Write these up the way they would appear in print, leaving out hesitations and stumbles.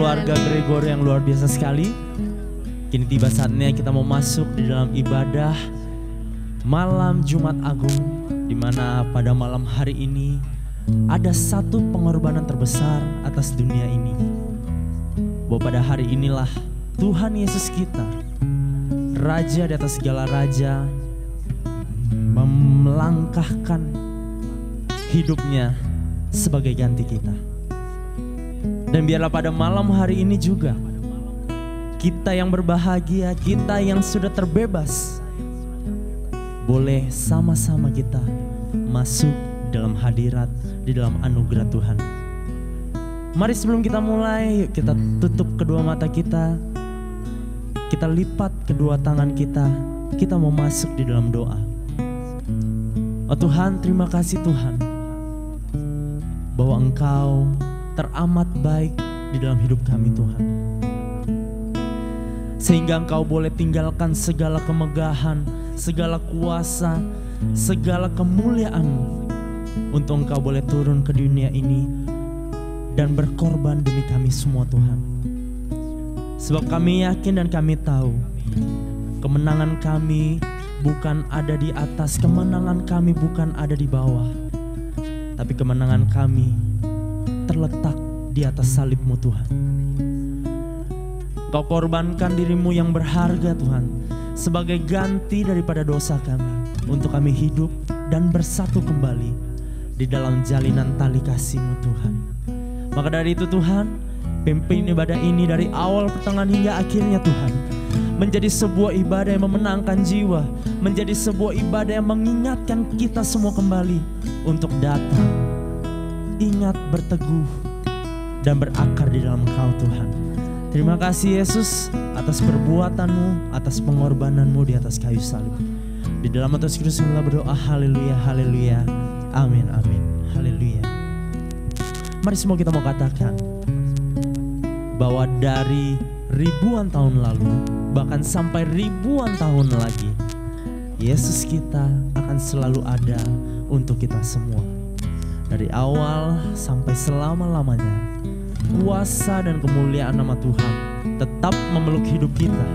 keluarga Gregory yang luar biasa sekali. Kini tiba saatnya kita mau masuk di dalam ibadah malam Jumat Agung, di mana pada malam hari ini ada satu pengorbanan terbesar atas dunia ini. Bahwa pada hari inilah Tuhan Yesus kita, Raja di atas segala raja, melangkahkan hidupnya sebagai ganti kita. Dan biarlah pada malam hari ini juga kita yang berbahagia, kita yang sudah terbebas, boleh sama-sama kita masuk dalam hadirat, di dalam anugerah Tuhan. Mari sebelum kita mulai, kita tutup kedua mata kita lipat kedua tangan kita mau masuk di dalam doa. Oh Tuhan, terima kasih Tuhan, bahwa Engkau teramat baik di dalam hidup kami Tuhan. Sehingga Engkau boleh tinggalkan segala kemegahan, segala kuasa, segala kemuliaan-Mu, untuk Engkau boleh turun ke dunia ini dan berkorban demi kami semua Tuhan. Sebab kami yakin dan kami tahu kemenangan kami bukan ada di atas, kemenangan kami bukan ada di bawah, tapi kemenangan kami terletak di atas salib-Mu Tuhan. Kau korbankan diri-Mu yang berharga Tuhan, sebagai ganti daripada dosa kami, untuk kami hidup dan bersatu kembali di dalam jalinan tali kasih-Mu Tuhan. Maka dari itu Tuhan, pimpin ibadah ini dari awal, pertengahan hingga akhirnya Tuhan, menjadi sebuah ibadah yang memenangkan jiwa, menjadi sebuah ibadah yang mengingatkan kita semua kembali untuk datang, ingat, berteguh, dan berakar di dalam Engkau Tuhan. Terima kasih Yesus atas perbuatan-Mu, atas pengorbanan-Mu di atas kayu salib. Di dalam Yesus Kristus kita berdoa, haleluya, haleluya, amin, amin, haleluya. Mari semua kita mau katakan bahwa dari ribuan tahun lalu, bahkan sampai ribuan tahun lagi, Yesus kita akan selalu ada untuk kita semua. Dari awal sampai selama-lamanya, kuasa dan kemuliaan nama Tuhan tetap memeluk hidup kita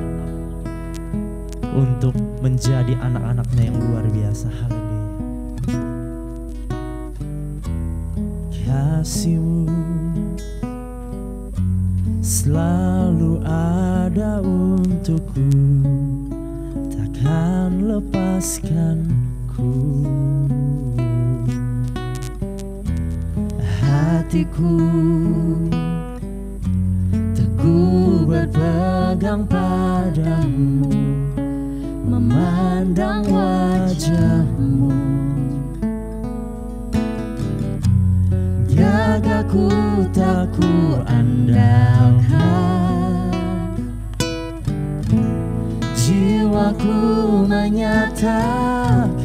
untuk menjadi anak-anak-Nya yang luar biasa. Haleluya. Kasih-Mu selalu ada untukku, takkan lepaskanku. Hatiku teguh berpegang padamu, memandang wajah-Mu. Jagaku tak ku andalkan, jiwaku menyatakan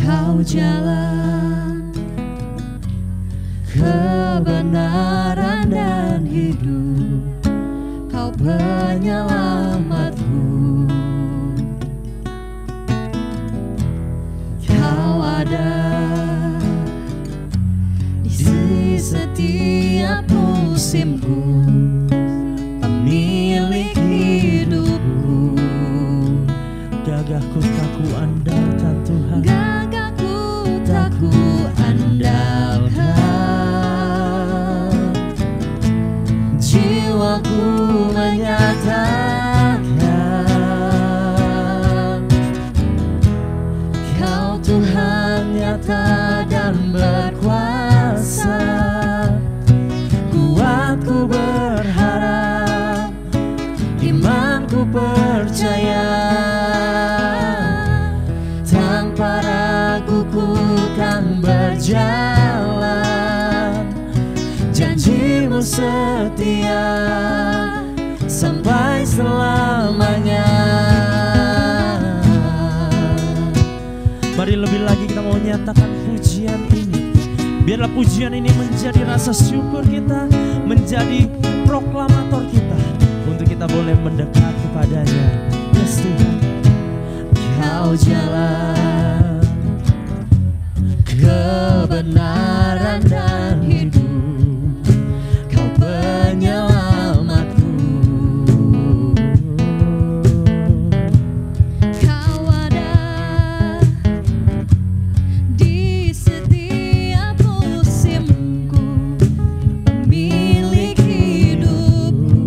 Kau jalan kebenaran dan hidup, Kau penyelamatku. Kau ada di setiap musimku, pemilik hidupku. Gagahku tak ku andalkan Tuhan, gagahku tak ku andalkan, jiwaku menyatakan Kau Tuhan nyata dan berkuasa. Kuatku berharap, imanku percaya, tanpa ragu ku kan berjalan. Janji-Mu setia sampai selamanya. Mari lebih lagi kita mau nyatakan pujian ini. Biarlah pujian ini menjadi rasa syukur kita, menjadi proklamator kita, untuk kita boleh mendekat kepadanya. Yes Tuhan. Kau jalan kebenaran dan hidup, Kau penyelamatku. Kau ada di setiap musimku, pemilik hidupku.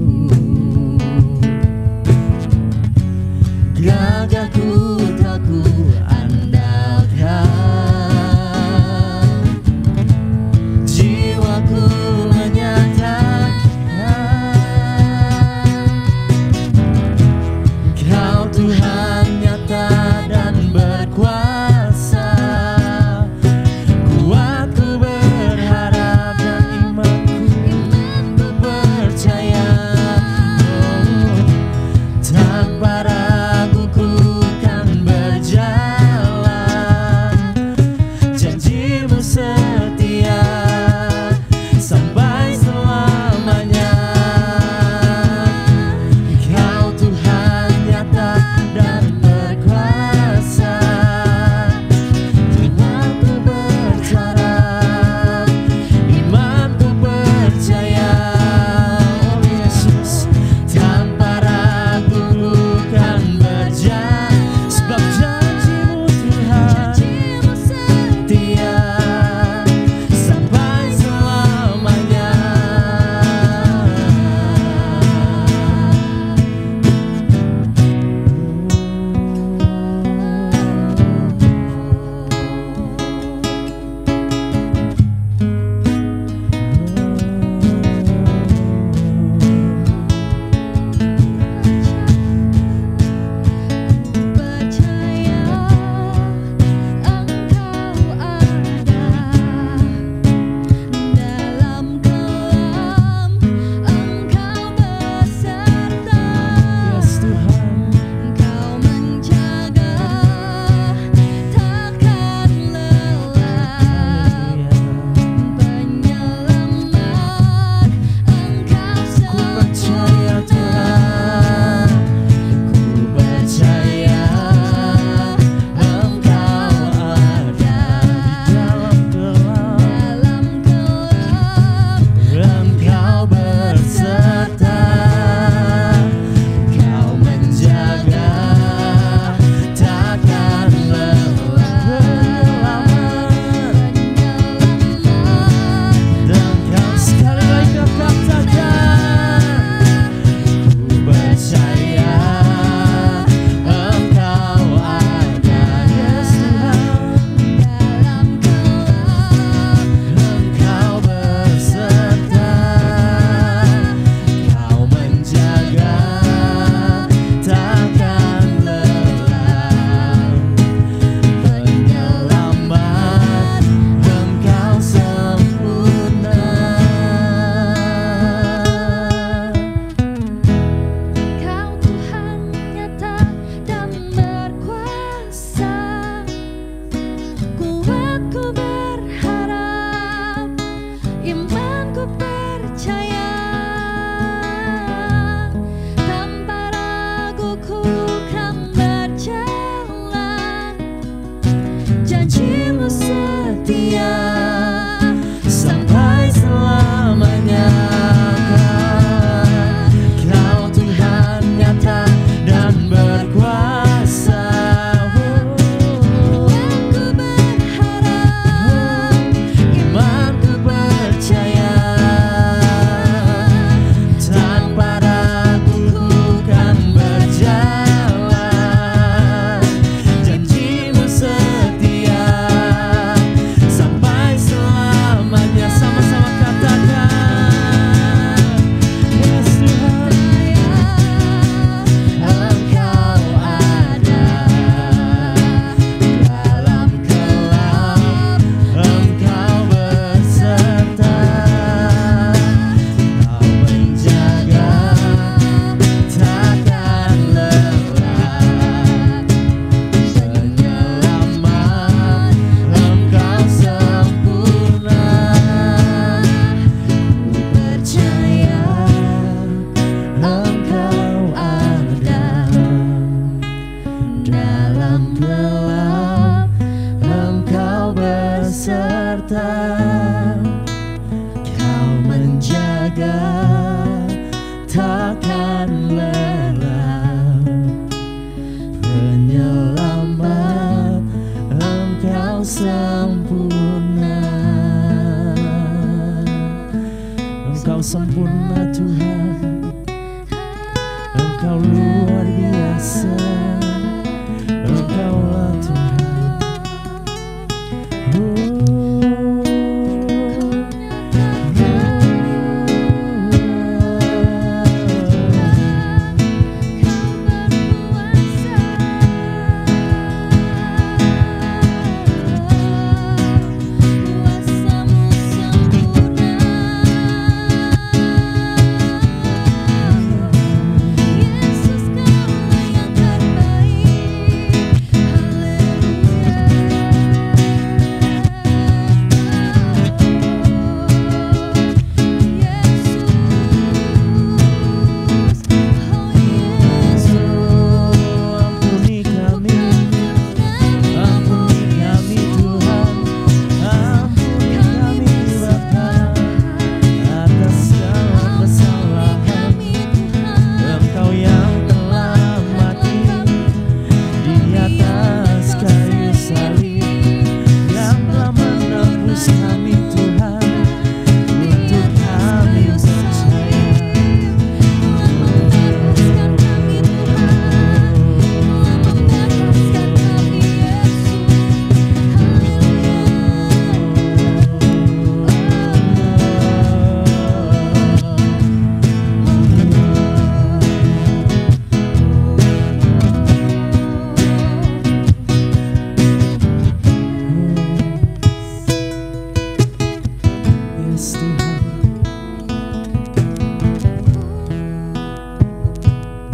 Gagahku tak ku andalkan, jiwa sempurna Tuhan, Engkau luar biasa, Engkaulah Tuhan.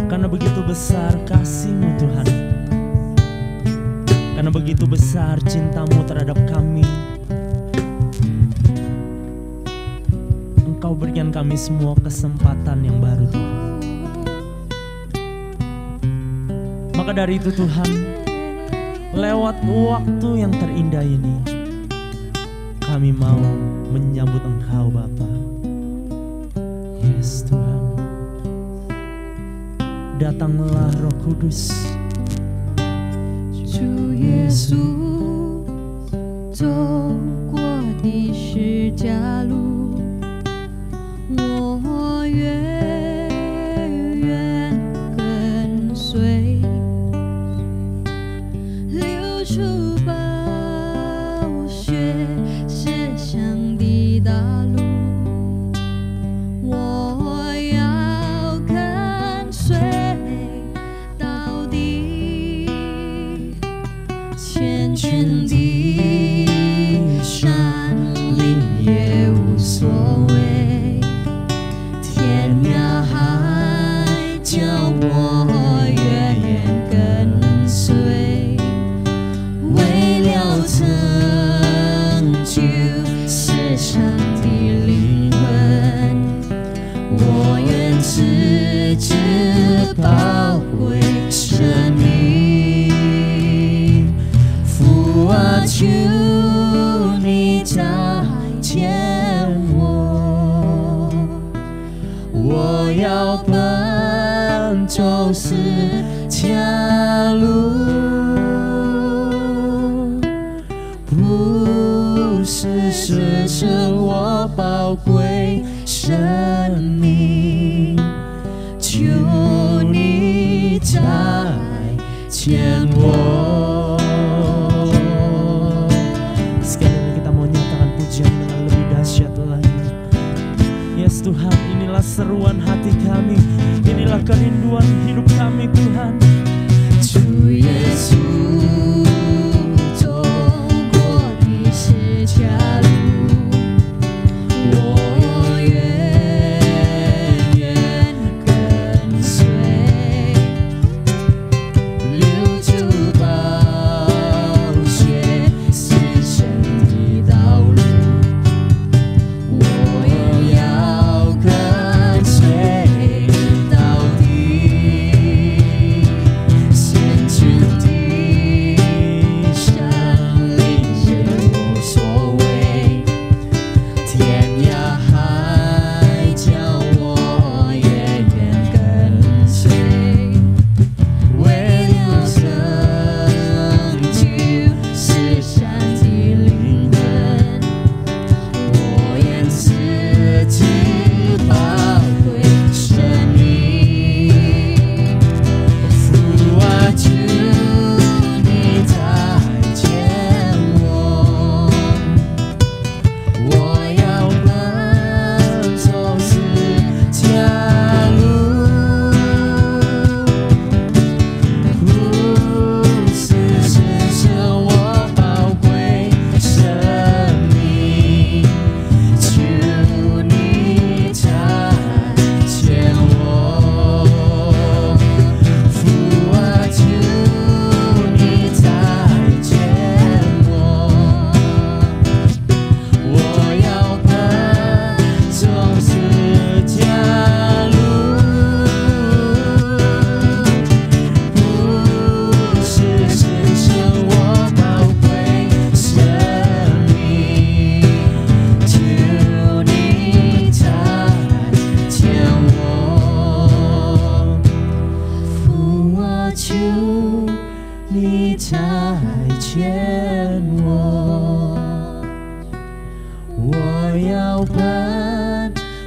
Karena begitu besar kasih-Mu Tuhan, karena begitu besar cinta-Mu terhadap kami, Engkau berikan kami semua kesempatan yang baru Tuhan. Maka dari itu Tuhan, lewat waktu yang terindah ini, kami mau menyambut Engkau Bapa. Yes Tuhan, datanglah Roh Kudus. 主耶稣走过的十架路，我愿跟随，流出宝血写上的道路，我要跟随到底，千圈的山岭也无所谓，天涯海角我愿跟随，为了成就世上的灵魂，我愿持之宝贵生命。父啊，求你再见我，我要奔走十架路，不是失去我宝贵生命，求你再见我。 Sekali lagi kita mau nyatakan pujian dengan lebih dahsyat lagi. Yes Tuhan, inilah seruan hati kami, inilah kerinduan hidup kami Tuhan. 主耶稣走过的十架路，我愿跟随，流出宝血死神的道路，我要跟随到底。千军的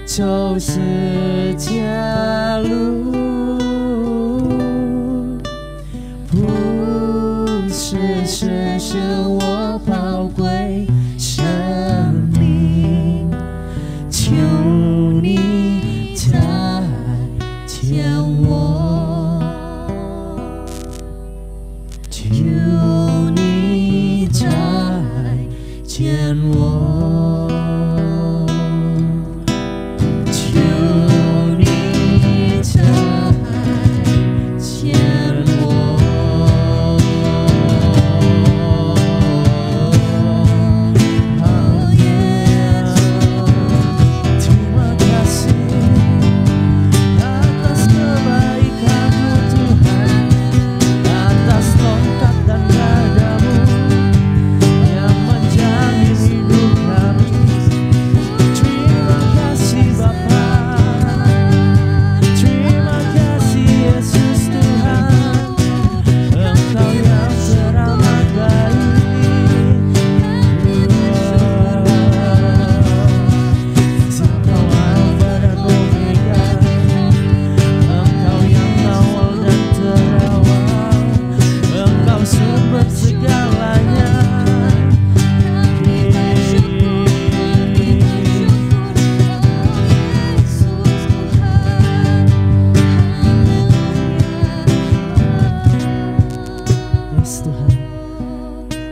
走十架路，不是神是我宝贵生命，求你再见我，求你再见我。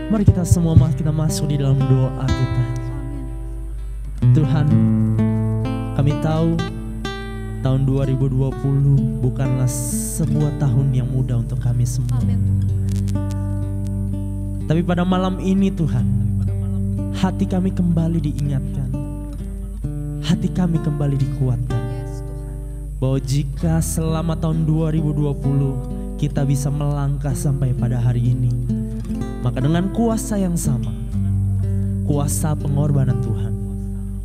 Mari kita semua masuk di dalam doa kita. Tuhan, kami tahu tahun 2020 bukanlah sebuah tahun yang mudah untuk kami semua. Tapi pada malam ini Tuhan, hati kami kembali diingatkan, hati kami kembali dikuatkan, bahwa jika selama tahun 2020 kita bisa melangkah sampai pada hari ini, maka dengan kuasa yang sama, kuasa pengorbanan Tuhan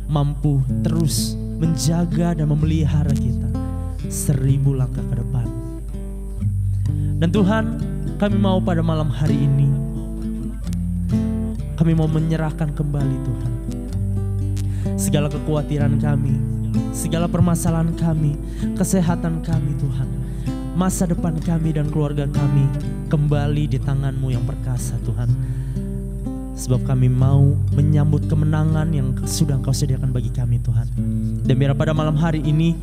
mampu terus menjaga dan memelihara kita 1000 langkah ke depan. Dan Tuhan, kami mau pada malam hari ini, kami mau menyerahkan kembali Tuhan segala kekhawatiran kami, segala permasalahan kami, kesehatan kami Tuhan, masa depan kami dan keluarga kami kembali di tangan-Mu yang perkasa Tuhan. Sebab kami mau menyambut kemenangan yang sudah Engkau sediakan bagi kami Tuhan. Dan biar pada malam hari ini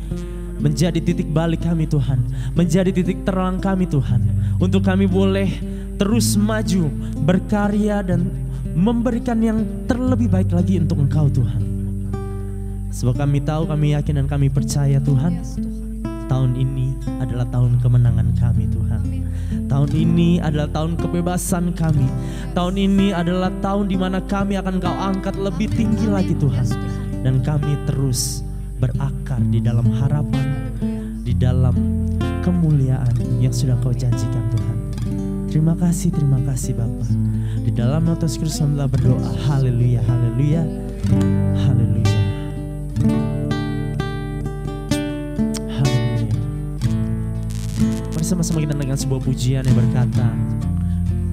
menjadi titik balik kami Tuhan, menjadi titik terang kami Tuhan, untuk kami boleh terus maju, berkarya dan memberikan yang terlebih baik lagi untuk Engkau Tuhan. Sebab kami tahu, kami yakin dan kami percaya Tuhan, tahun ini adalah tahun kemenangan kami Tuhan. Tahun ini adalah tahun kebebasan kami. Tahun ini adalah tahun di mana kami akan Engkau angkat lebih tinggi lagi Tuhan. Dan kami terus berakar di dalam harapan, di dalam kemuliaan yang sudah Engkau janjikan Tuhan. Terima kasih Bapa. Di dalam nama Yesus Kristus kami telah berdoa. Haleluya, haleluya, haleluya. Sama-sama kita dengan sebuah pujian yang berkata,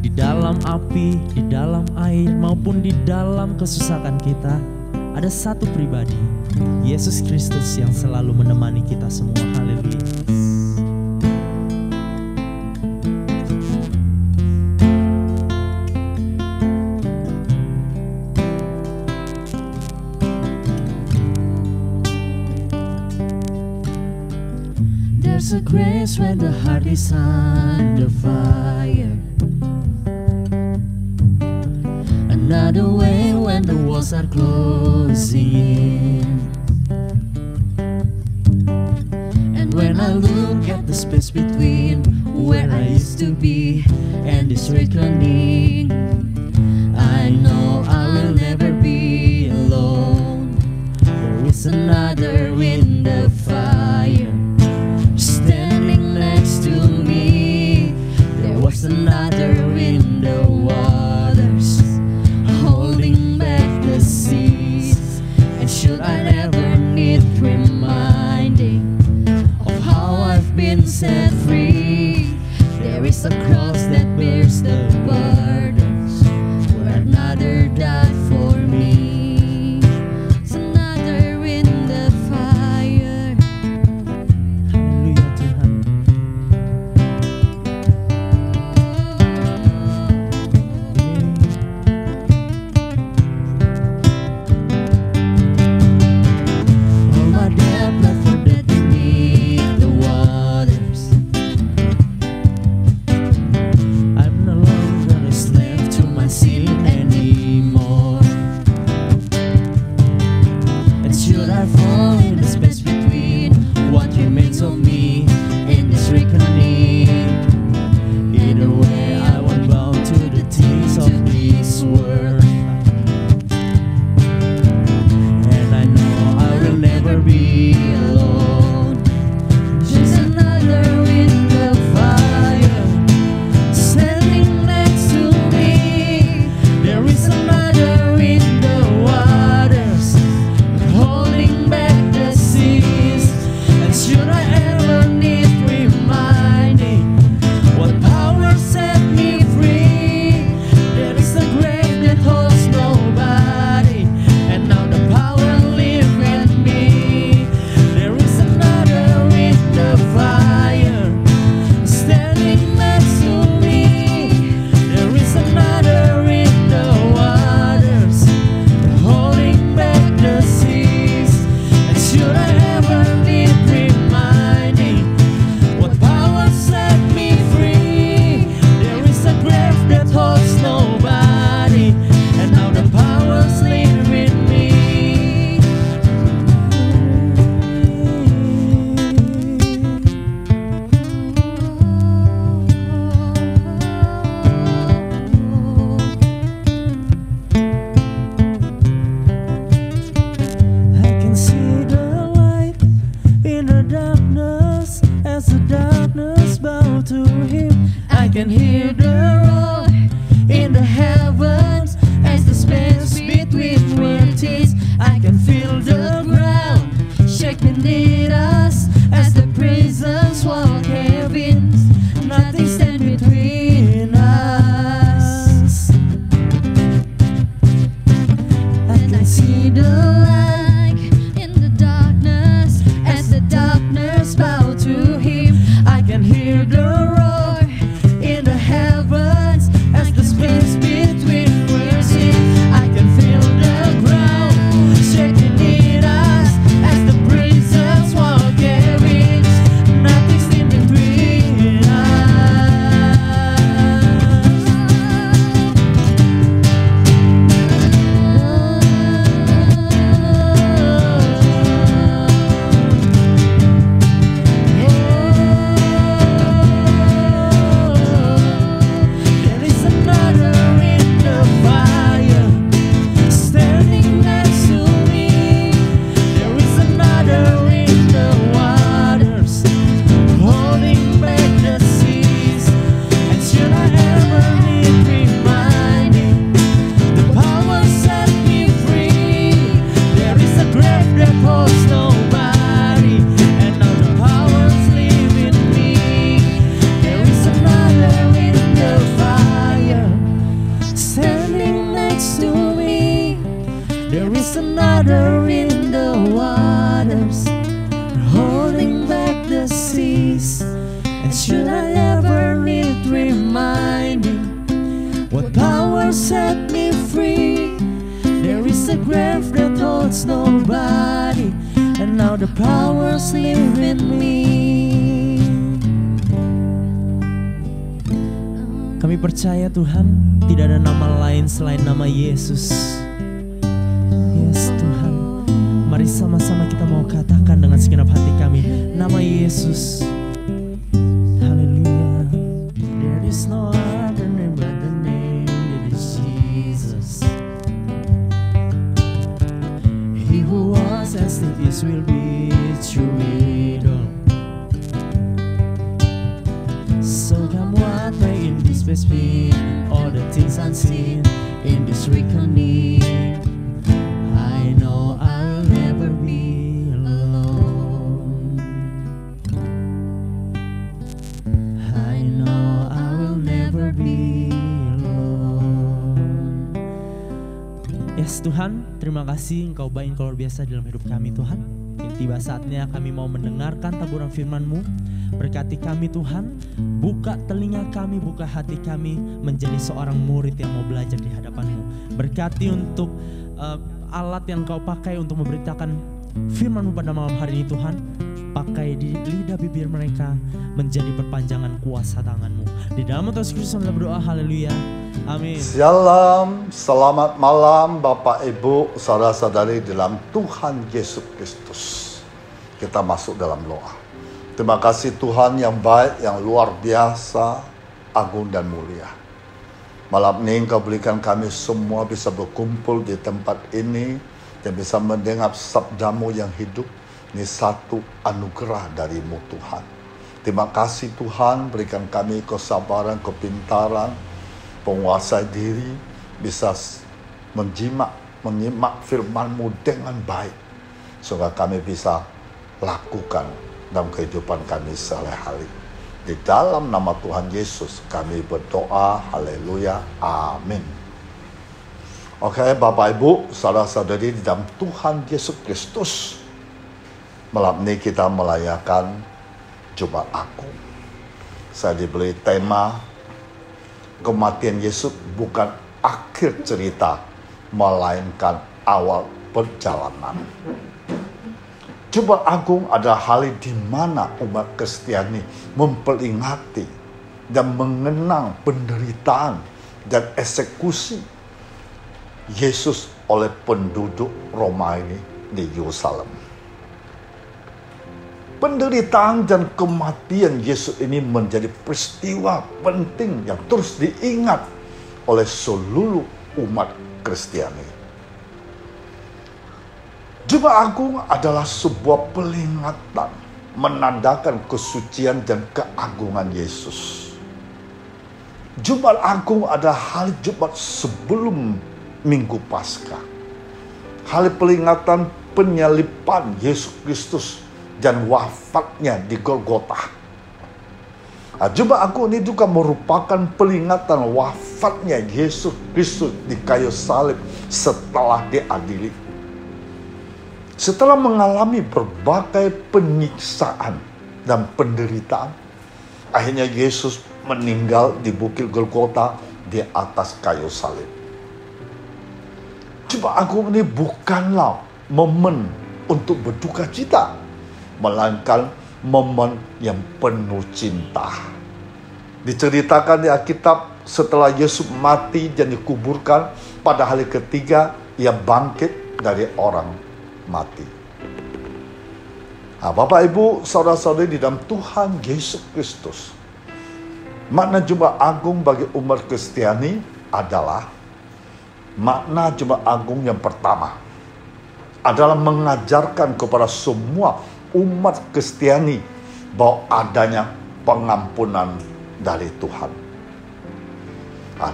di dalam api, di dalam air, maupun di dalam kesusahan kita, ada satu pribadi, Yesus Kristus yang selalu menemani kita semua. Haleluya. There's a grace when the heart is under fire, another way when the walls are closing in. And when I look at the space between where I used to be and this reckoning, I know I will never be alone. There is another in the fire standing next to me. There was another in the waters holding back the seas. And should I ever need reminding of how I've been set free, there is a cross that bears the burdens where another died for me. It's another in the fire. can hear the roar in the heavens as the space between worlds. I can feel the ground shake beneath us as the prisons walk heavens. Nothing stands between us. I can see the light in the darkness as the darkness bow to Him. I can hear the roar in the heavens as the space between worlds. I can feel the ground shaking beneath us as the prisons walk heavens. Nothing stands between There is another in the fire standing next to me. There is another in the waters holding back the seas. And should I ever need reminding, the power set me free. There is a grave that holds nobody, and now the powers live in me. There is another in the fire standing next to me. There is another in the waters holding back the seas. And should I ever need reminding, what power set me free? There is a grave that holds nobody, and now the powers live in me. Kami percaya Tuhan, tidak ada nama lain selain nama Yesus. Yes Tuhan, mari sama-sama kita mau katakan dengan segenap hati kami, nama Yesus. Haleluya. There is no other name but the name that is Jesus. He who was and still is will be true leader. So come what may in this space be, all the things unseen in this reckoning. I know I will never be alone. I know I will never be alone. Yes Tuhan, terima kasih Engkau baik, Engkau luar biasa dalam hidup kami Tuhan. Tiba saatnya kami mau mendengarkan taburan firman-Mu. Berkati kami Tuhan, buka telinga kami, buka hati kami menjadi seorang murid yang mau belajar di hadapan-Mu. Berkati untuk alat yang Kau pakai untuk memberitakan firman-Mu pada malam hari ini Tuhan. Pakai di lidah bibir mereka menjadi perpanjangan kuasa tangan-Mu. Di dalam Tuhan Yesus Kristus kami berdoa, haleluya, amin. Shalom, selamat malam Bapak Ibu, saudara-saudari dalam Tuhan Yesus Kristus. Kita masuk dalam doa. Terima kasih Tuhan yang baik, yang luar biasa, agung dan mulia. Malam ini Engkau berikan kami semua bisa berkumpul di tempat ini dan bisa mendengar sabda-Mu yang hidup. Ini satu anugerah dari-Mu Tuhan. Terima kasih Tuhan, berikan kami kesabaran, kepintaran, penguasai diri, bisa menyimak firman-Mu dengan baik, sehingga kami bisa lakukan dalam kehidupan kami sehari-hari. Di dalam nama Tuhan Yesus kami berdoa, haleluya, amin. Oke, Bapak Ibu, saudara-saudari di dalam Tuhan Yesus Kristus, malam ini kita merayakan Jumat Agung. Saya diberi tema, kematian Yesus bukan akhir cerita, melainkan awal perjalanan. Jumat Agung adalah hari di mana umat Kristiani memperingati dan mengenang penderitaan dan eksekusi Yesus oleh penduduk Romawi di Yerusalem. Penderitaan dan kematian Yesus ini menjadi peristiwa penting yang terus diingat oleh seluruh umat Kristiani. Jumat Agung adalah sebuah peringatan menandakan kesucian dan keagungan Yesus. Jumat Agung adalah hari Jumat sebelum Minggu Paskah. Hari peringatan penyaliban Yesus Kristus dan wafatnya di Golgota. Jumat Agung ini juga merupakan peringatan wafatnya Yesus Kristus di kayu salib setelah diadili. Setelah mengalami berbagai penyiksaan dan penderitaan, akhirnya Yesus meninggal di Bukit Golgota di atas kayu salib. Jumat Agung ini bukanlah momen untuk berduka cita, melainkan momen yang penuh cinta. Diceritakan di Alkitab, setelah Yesus mati dan dikuburkan, pada hari ketiga ia bangkit dari orang mati. Bapak, Ibu, saudara-saudari di dalam Tuhan Yesus Kristus, makna Jumat Agung bagi umat Kristiani adalah makna Jumat Agung yang pertama adalah mengajarkan kepada semua umat Kristiani bahwa adanya pengampunan dari Tuhan.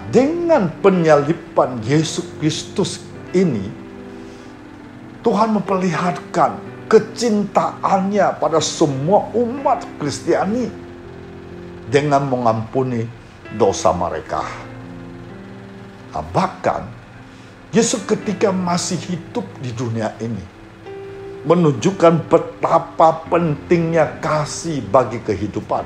Dengan penyaliban Yesus Kristus ini, Tuhan memperlihatkan kecintaannya pada semua umat Kristiani dengan mengampuni dosa mereka. Bahkan Yesus ketika masih hidup di dunia ini menunjukkan betapa pentingnya kasih bagi kehidupan.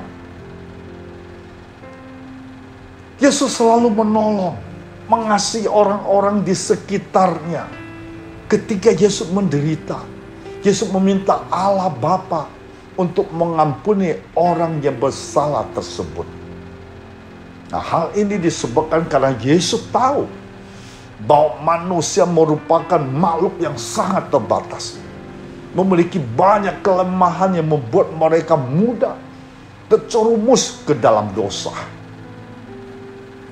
Yesus selalu menolong, mengasihi orang-orang di sekitarnya. Ketika Yesus menderita, Yesus meminta Allah Bapa untuk mengampuni orang yang bersalah tersebut. Hal ini disebabkan karena Yesus tahu bahwa manusia merupakan makhluk yang sangat terbatas, memiliki banyak kelemahan yang membuat mereka mudah terjerumus ke dalam dosa.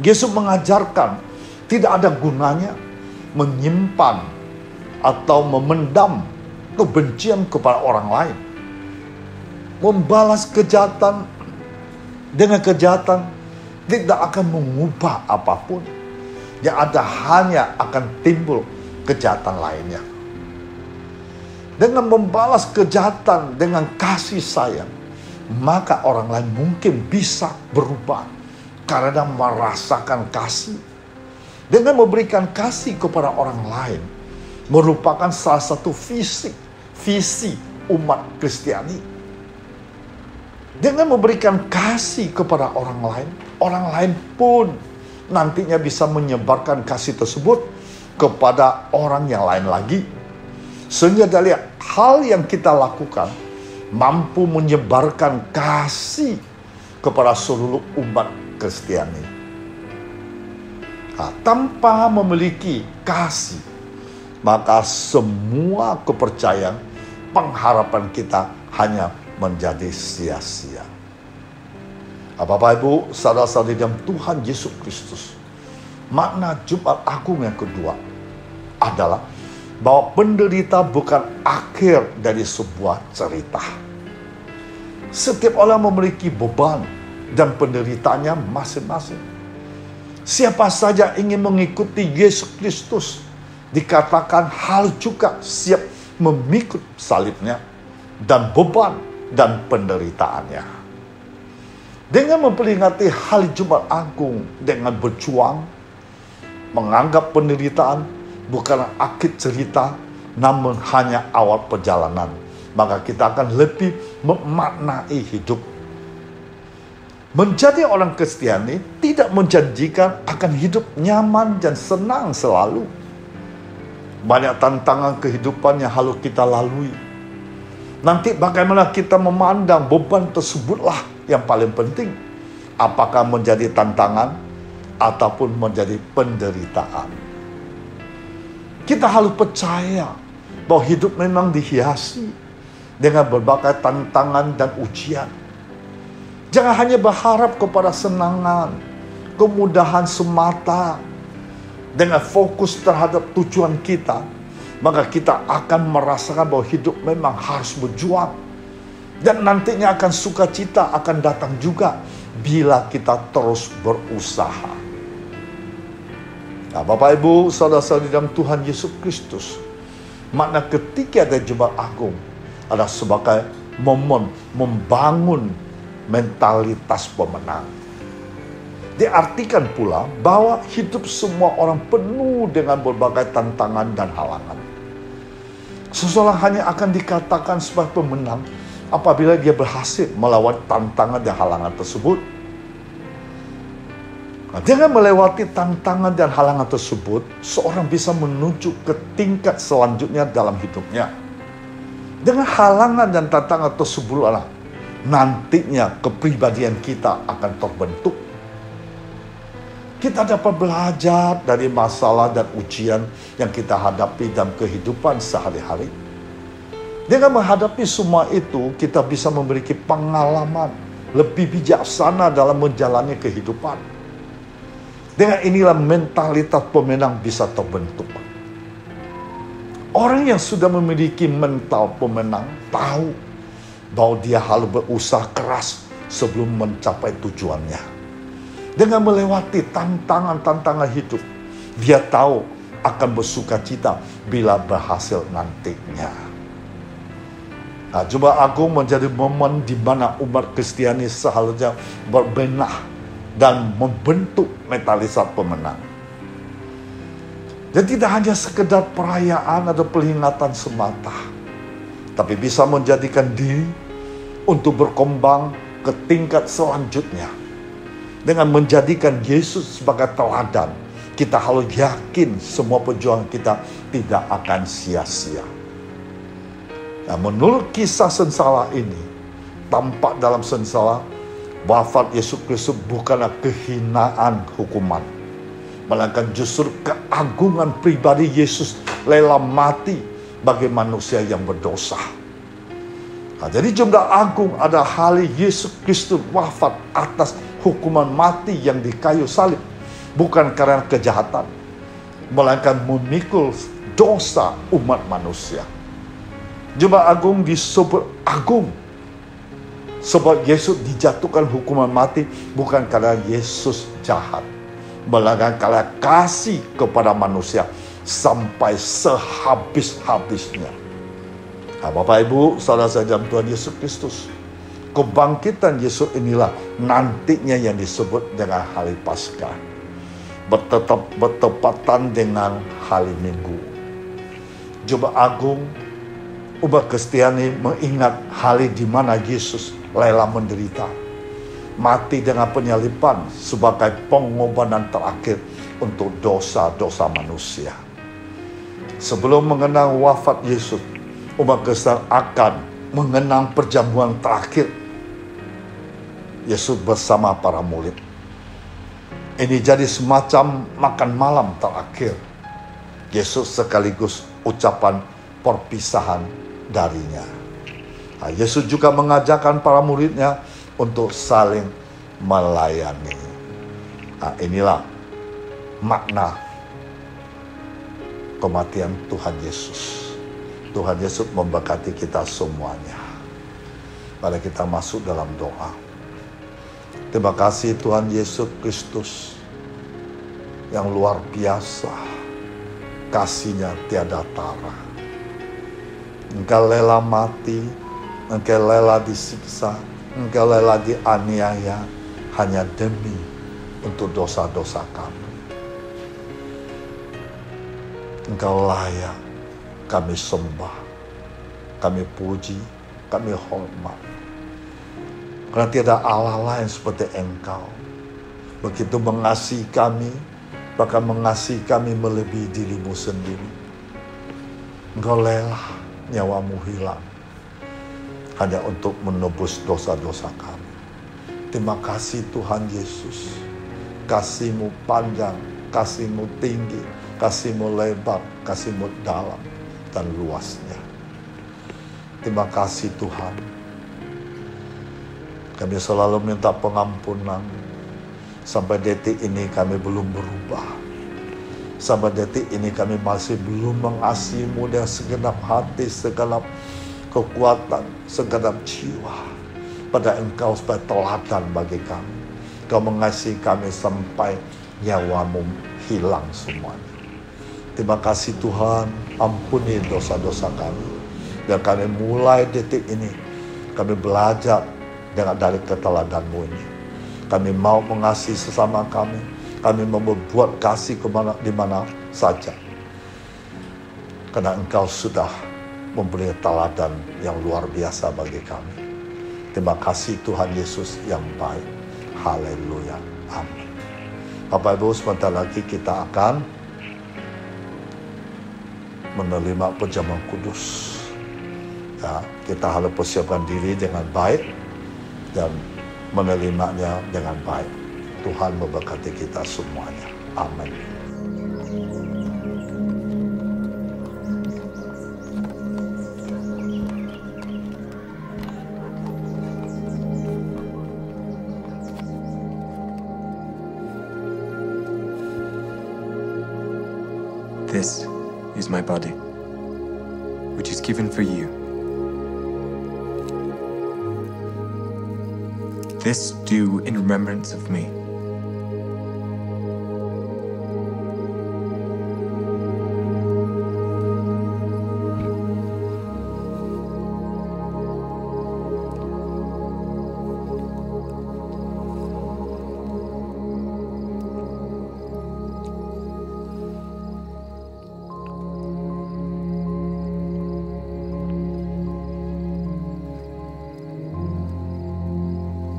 Yesus mengajarkan tidak ada gunanya menyimpan atau memendam kebencian kepada orang lain. Membalas kejahatan dengan kejahatan tidak akan mengubah apapun. Yang ada hanya akan timbul kejahatan lainnya. Dengan membalas kejahatan dengan kasih sayang, maka orang lain mungkin bisa berubah karena merasakan kasih. Dengan memberikan kasih kepada orang lain merupakan salah satu visi umat Kristiani. Dengan memberikan kasih kepada orang lain pun nantinya bisa menyebarkan kasih tersebut kepada orang yang lain lagi. Sehingga dari hal yang kita lakukan mampu menyebarkan kasih kepada seluruh umat Kristiani. Tanpa memiliki kasih, maka semua kepercayaan, pengharapan kita hanya menjadi sia-sia. Bapak, Ibu, saudara-saudari dalam Tuhan Yesus Kristus, makna Jumat Agung yang kedua adalah bahwa penderita bukan akhir dari sebuah cerita. Setiap orang memiliki beban dan penderitaannya masing-masing. Siapa saja ingin mengikuti Yesus Kristus, dikatakan harus juga siap memikul salibnya dan beban dan penderitaannya. Dengan memperingati hari Jumat Agung dengan berjuang, menganggap penderitaan bukan akhir cerita, namun hanya awal perjalanan, maka kita akan lebih memaknai hidup. Menjadi orang Kristiani tidak menjanjikan akan hidup nyaman dan senang selalu. Banyak tantangan kehidupan yang harus kita lalui. Nanti bagaimana kita memandang beban tersebutlah yang paling penting. Apakah menjadi tantangan ataupun menjadi penderitaan. Kita harus percaya bahwa hidup memang dihiasi dengan berbagai tantangan dan ujian. Jangan hanya berharap kepada senangan, kemudahan semata. Dengan fokus terhadap tujuan kita, maka kita akan merasakan bahwa hidup memang harus berjuang. Dan nantinya akan sukacita akan datang juga bila kita terus berusaha. Nah, Bapak Ibu, saudara-saudari dalam Tuhan Yesus Kristus, makna ketika ada Jumat Agung adalah sebagai momen membangun mentalitas pemenang. Diartikan pula bahwa hidup semua orang penuh dengan berbagai tantangan dan halangan. Seseorang hanya akan dikatakan sebagai pemenang apabila dia berhasil melawan tantangan dan halangan tersebut. Nah, dengan melewati tantangan dan halangan tersebut, seorang bisa menuju ke tingkat selanjutnya dalam hidupnya. Dengan halangan dan tantangan tersebutlah nantinya kepribadian kita akan terbentuk. Kita dapat belajar dari masalah dan ujian yang kita hadapi dalam kehidupan sehari-hari. Dengan menghadapi semua itu, kita bisa memiliki pengalaman lebih bijaksana dalam menjalani kehidupan. Dengan inilah mentalitas pemenang bisa terbentuk. Orang yang sudah memiliki mental pemenang tahu bahwa dia harus berusaha keras sebelum mencapai tujuannya. Dengan melewati tantangan-tantangan hidup, dia tahu akan bersuka cita bila berhasil nantinya. Nah, Jumat Agung menjadi momen di mana umat Kristiani seharusnya berbenah dan membentuk mentalitas pemenang. Dan tidak hanya sekedar perayaan atau peringatan semata, tapi bisa menjadikan diri untuk berkembang ke tingkat selanjutnya. Dengan menjadikan Yesus sebagai teladan, kita harus yakin semua perjuangan kita tidak akan sia-sia. Nah, menurut kisah sengsara ini, tampak dalam sengsara, wafat Yesus Kristus bukanlah kehinaan hukuman, melainkan justru keagungan pribadi Yesus rela mati bagi manusia yang berdosa. Nah, jadi Jumat Agung adalah hari Yesus Kristus wafat atas hukuman mati yang di kayu salib, bukan karena kejahatan, melainkan memikul dosa umat manusia. Jumat Agung disebut agung sebab Yesus dijatuhkan hukuman mati bukan karena Yesus jahat, melainkan karena kasih kepada manusia sampai sehabis-habisnya. Nah, Bapak Ibu, saudara-saudara dalam Tuhan Yesus Kristus, kebangkitan Yesus inilah nantinya yang disebut dengan hari Paskah, bertepatan dengan hari Minggu. Jumat Agung, umat Kristiani mengingat hari di mana Yesus rela menderita, mati dengan penyaliban sebagai pengorbanan terakhir untuk dosa-dosa manusia. Sebelum mengenang wafat Yesus, umat Kristen akan mengenang perjamuan terakhir Yesus bersama para murid. Ini jadi semacam makan malam terakhir Yesus sekaligus ucapan perpisahan darinya. Nah, Yesus juga mengajarkan para muridnya untuk saling melayani. Nah, inilah makna kematian Tuhan Yesus. Tuhan Yesus memberkati kita semuanya. Mari kita masuk dalam doa. Terima kasih Tuhan Yesus Kristus yang luar biasa. Kasih-Nya tiada tara. Engkau rela mati, Engkau rela disiksa, Engkau rela dianiaya hanya demi untuk dosa-dosa kami. Engkau layak kami sembah, kami puji, kami hormat. Karena tiada Allah lain seperti Engkau. Begitu mengasihi kami, bahkan mengasihi kami melebihi dirimu sendiri. Engkau rela nyawamu hilang hanya untuk menebus dosa-dosa kami. Terima kasih Tuhan Yesus. Kasih-Mu panjang, kasih-Mu tinggi, kasih-Mu lebar, kasih-Mu dalam dan luasnya. Terima kasih Tuhan. Kami selalu minta pengampunan. Sampai detik ini kami belum berubah. Sampai detik ini kami masih belum mengasihi-Mu dengan segenap hati, segenap kekuatan, segenap jiwa pada Engkau sebagai teladan bagi kami. Kau mengasihi kami sampai nyawamu hilang semuanya. Terima kasih Tuhan, ampuni dosa-dosa kami. Dan kami mulai detik ini, kami belajar dari keteladanmu ini. Kami mau mengasihi sesama kami. Kami mau berbuat kasih di mana saja. Karena Engkau sudah memberi teladan yang luar biasa bagi kami. Terima kasih Tuhan Yesus yang baik. Haleluya. Amin. Bapak Ibu, sebentar lagi kita akan menerima perjamuan kudus. Ya, kita harus persiapkan diri dengan baik dan menerimanya dengan baik. Tuhan memberkati kita semuanya. Amin. This is my body, which is given for you. This do in remembrance of me.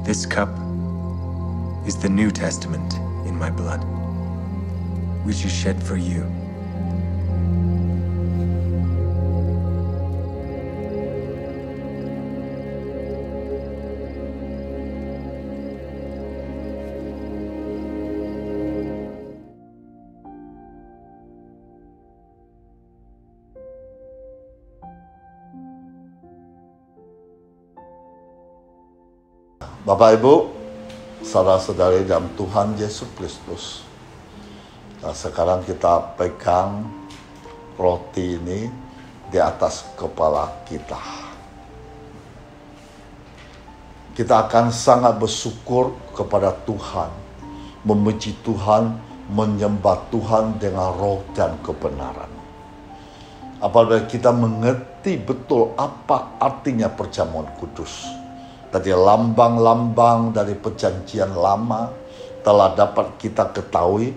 This cup is the New Testament in my blood, which is shed for you. Bapak Ibu, saudara-saudari dalam Tuhan Yesus Kristus. Nah, sekarang kita pegang roti ini di atas kepala kita. Kita akan sangat bersyukur kepada Tuhan, memuji Tuhan, menyembah Tuhan dengan roh dan kebenaran. Apabila kita mengerti betul apa artinya perjamuan kudus. Tadi lambang-lambang dari perjanjian lama telah dapat kita ketahui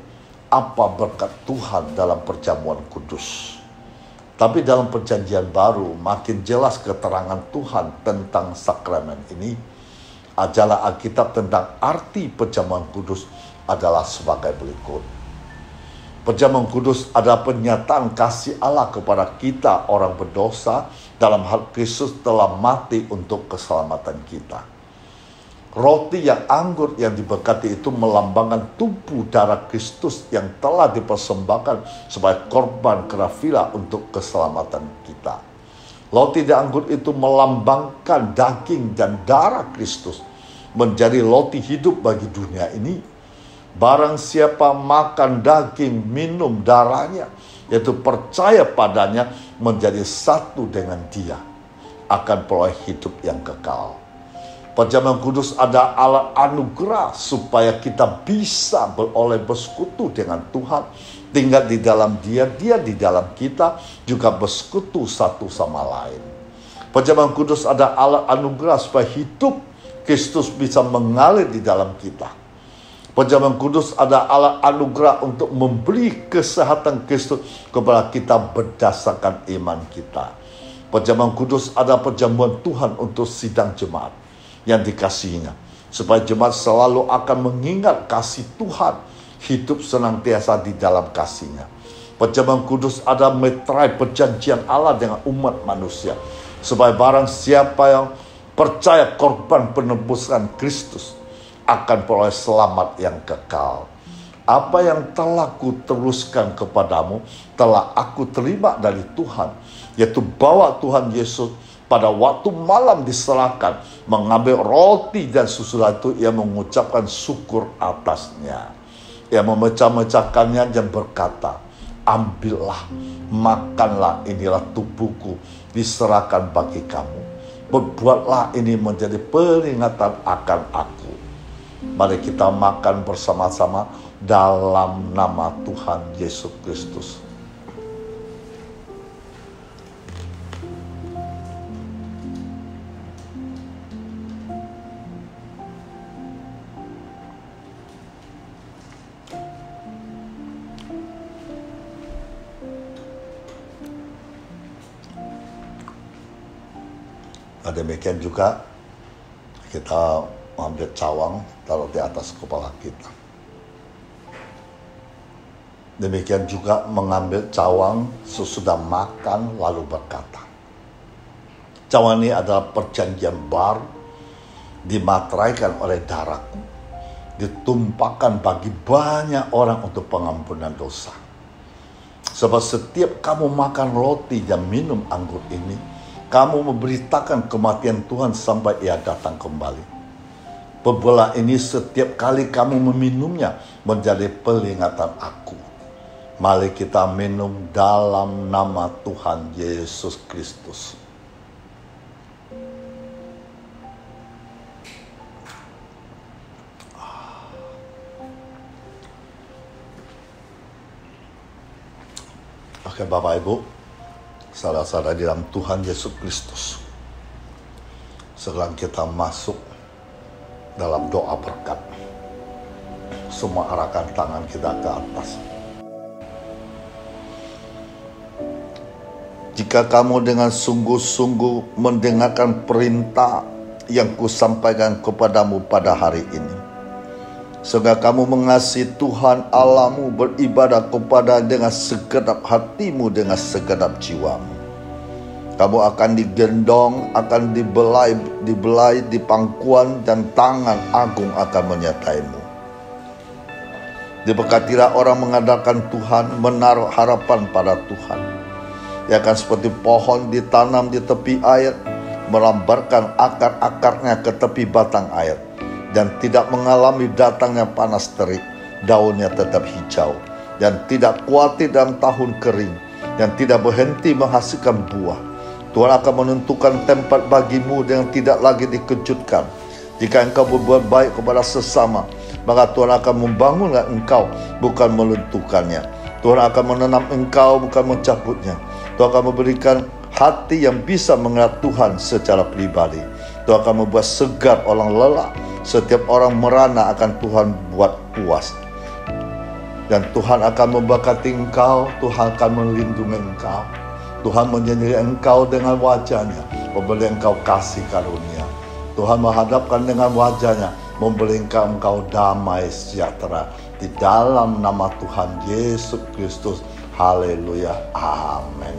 apa berkat Tuhan dalam perjamuan kudus. Tapi dalam perjanjian baru makin jelas keterangan Tuhan tentang sakramen ini. Ajaran Alkitab tentang arti perjamuan kudus adalah sebagai berikut. Perjamuan kudus adalah pernyataan kasih Allah kepada kita orang berdosa dalam hal Kristus telah mati untuk keselamatan kita. Roti yang anggur yang diberkati itu melambangkan tubuh darah Kristus yang telah dipersembahkan sebagai korban kafara untuk keselamatan kita. Roti dan anggur itu melambangkan daging dan darah Kristus menjadi roti hidup bagi dunia ini. Barang siapa makan daging, minum darahnya, yaitu percaya padanya, menjadi satu dengan dia, akan peroleh hidup yang kekal. Perjamuan kudus ada alat anugerah supaya kita bisa beroleh bersekutu dengan Tuhan, tinggal di dalam dia, dia di dalam kita, juga bersekutu satu sama lain. Perjamuan kudus ada alat anugerah supaya hidup Kristus bisa mengalir di dalam kita. Perjamuan kudus ada alat anugerah untuk memberi kesehatan Kristus kepada kita berdasarkan iman kita. Perjamuan kudus ada perjamuan Tuhan untuk sidang jemaat yang dikasihinya, supaya jemaat selalu akan mengingat kasih Tuhan, hidup senantiasa di dalam kasihnya. Perjamuan kudus ada meterai perjanjian Allah dengan umat manusia, supaya barang siapa yang percaya korban penebusan Kristus akan peroleh selamat yang kekal. Apa yang telah kuteruskan kepadamu telah aku terima dari Tuhan, yaitu bahwa Tuhan Yesus pada waktu malam diserahkan mengambil roti dan susu itu, ia mengucapkan syukur atasnya. Ia memecah-mecahkannya dan berkata, ambillah, makanlah, inilah tubuhku diserahkan bagi kamu. Berbuatlah ini menjadi peringatan akan aku. Mari kita makan bersama-sama dalam nama Tuhan Yesus Kristus. Demikian juga kita ambil cawang, taruh di atas kepala kita. Demikian juga mengambil cawang sesudah makan lalu berkata, cawang ini adalah perjanjian baru, dimateraikan oleh darahku, ditumpahkan bagi banyak orang untuk pengampunan dosa. Sebab setiap kamu makan roti dan minum anggur ini, kamu memberitakan kematian Tuhan sampai Ia datang kembali. Perbuatan ini setiap kali kamu meminumnya menjadi peringatan aku. Mari kita minum dalam nama Tuhan Yesus Kristus. Oke, Bapak Ibu, saudara-saudara di dalam Tuhan Yesus Kristus, sekarang kita masuk dalam doa berkat. Semua arahkan tangan kita ke atas. Jika kamu dengan sungguh-sungguh mendengarkan perintah yang kusampaikan kepadamu pada hari ini, sehingga kamu mengasihi Tuhan Allahmu, beribadah kepada dengan segenap hatimu, dengan segenap jiwamu, kamu akan digendong, akan dibelai di pangkuan, dan tangan agung akan menyertaimu. Diberkatilah orang mengandalkan Tuhan, menaruh harapan pada Tuhan. Ia akan seperti pohon ditanam di tepi air, melambarkan akar-akarnya ke tepi batang air, dan tidak mengalami datangnya panas terik, daunnya tetap hijau, dan tidak khawatir dalam tahun kering, dan tidak berhenti menghasilkan buah. Tuhan akan menentukan tempat bagimu yang tidak lagi dikejutkan. Jika engkau berbuat baik kepada sesama, maka Tuhan akan membangunkan engkau, bukan melunturkannya. Tuhan akan menanam engkau, bukan mencabutnya. Tuhan akan memberikan hati yang bisa mengenal Tuhan secara pribadi. Tuhan akan membuat segar orang lelah. Setiap orang merana akan Tuhan buat puas. Dan Tuhan akan memberkati engkau, Tuhan akan melindungi engkau. Tuhan menyendiri engkau dengan wajahnya, memberi engkau kasih karunia. Tuhan menghadapkan dengan wajahnya, memberi engkau damai sejahtera. Di dalam nama Tuhan Yesus Kristus. Haleluya. Amin.